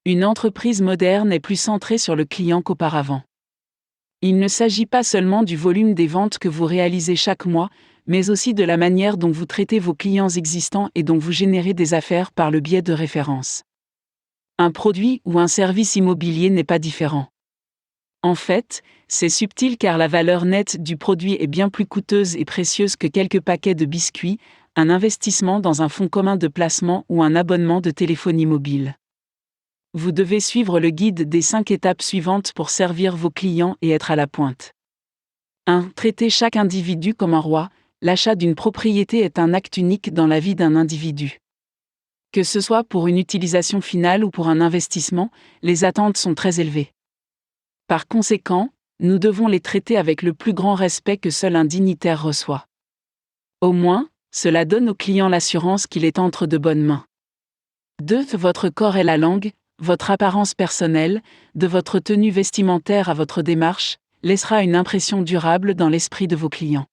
Une entreprise moderne est plus centrée sur le client qu'auparavant. Il ne s'agit pas seulement du volume des ventes que vous réalisez chaque mois, mais aussi de la manière dont vous traitez vos clients existants et dont vous générez des affaires par le biais de références. Un produit ou un service immobilier n'est pas différent. En fait, c'est subtil car la valeur nette du produit est bien plus coûteuse et précieuse que quelques paquets de biscuits, un investissement dans un fonds commun de placement ou un abonnement de téléphonie mobile. Vous devez suivre le guide des 5 étapes suivantes pour servir vos clients et être à la pointe. 1. Traitez chaque individu comme un roi. L'achat d'une propriété est un acte unique dans la vie d'un individu. Que ce soit pour une utilisation finale ou pour un investissement, les attentes sont très élevées. Par conséquent, nous devons les traiter avec le plus grand respect que seul un dignitaire reçoit. Au moins, cela donne au client l'assurance qu'il est entre de bonnes mains. 2. Votre corps est la langue, votre apparence personnelle, de votre tenue vestimentaire à votre démarche, laissera une impression durable dans l'esprit de vos clients.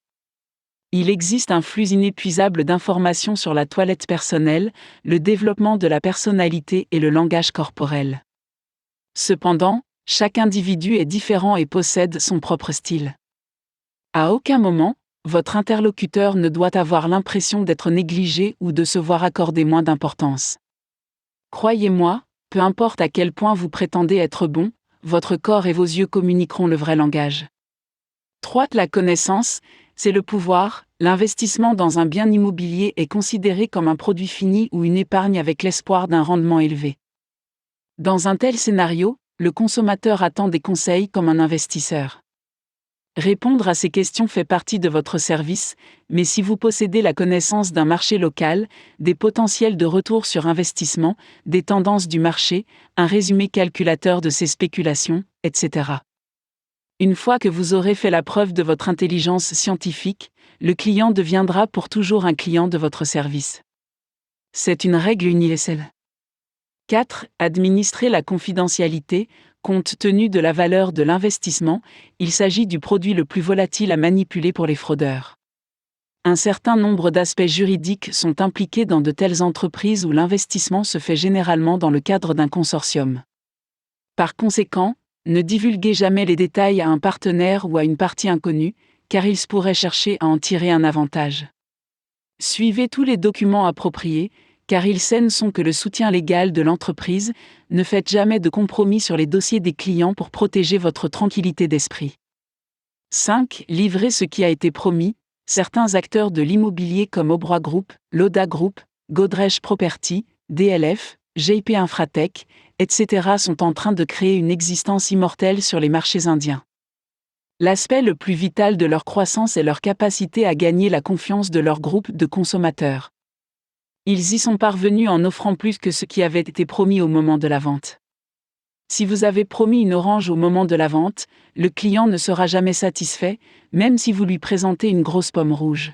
Il existe un flux inépuisable d'informations sur la toilette personnelle, le développement de la personnalité et le langage corporel. Cependant, chaque individu est différent et possède son propre style. À aucun moment, votre interlocuteur ne doit avoir l'impression d'être négligé ou de se voir accorder moins d'importance. Croyez-moi, peu importe à quel point vous prétendez être bon, votre corps et vos yeux communiqueront le vrai langage. 3. La connaissance, c'est le pouvoir. L'investissement dans un bien immobilier est considéré comme un produit fini ou une épargne avec l'espoir d'un rendement élevé. Dans un tel scénario, le consommateur attend des conseils comme un investisseur. Répondre à ces questions fait partie de votre service, mais si vous possédez la connaissance d'un marché local, des potentiels de retour sur investissement, des tendances du marché, un résumé calculateur de ses spéculations, etc. Une fois que vous aurez fait la preuve de votre intelligence scientifique, le client deviendra pour toujours un client de votre service. C'est une règle universelle. 4. Administrer la confidentialité. Compte tenu de la valeur de l'investissement, il s'agit du produit le plus volatile à manipuler pour les fraudeurs. Un certain nombre d'aspects juridiques sont impliqués dans de telles entreprises où l'investissement se fait généralement dans le cadre d'un consortium. Par conséquent, ne divulguez jamais les détails à un partenaire ou à une partie inconnue, car ils pourraient chercher à en tirer un avantage. Suivez tous les documents appropriés, car ils saines sont que le soutien légal de l'entreprise. Ne faites jamais de compromis sur les dossiers des clients pour protéger votre tranquillité d'esprit. 5. Livrez ce qui a été promis. Certains acteurs de l'immobilier comme Obrois Group, Loda Group, Godrej Property, DLF, GIP Infratech, etc. sont en train de créer une existence immortelle sur les marchés indiens. L'aspect le plus vital de leur croissance est leur capacité à gagner la confiance de leur groupe de consommateurs. Ils y sont parvenus en offrant plus que ce qui avait été promis au moment de la vente. Si vous avez promis une orange au moment de la vente, le client ne sera jamais satisfait, même si vous lui présentez une grosse pomme rouge.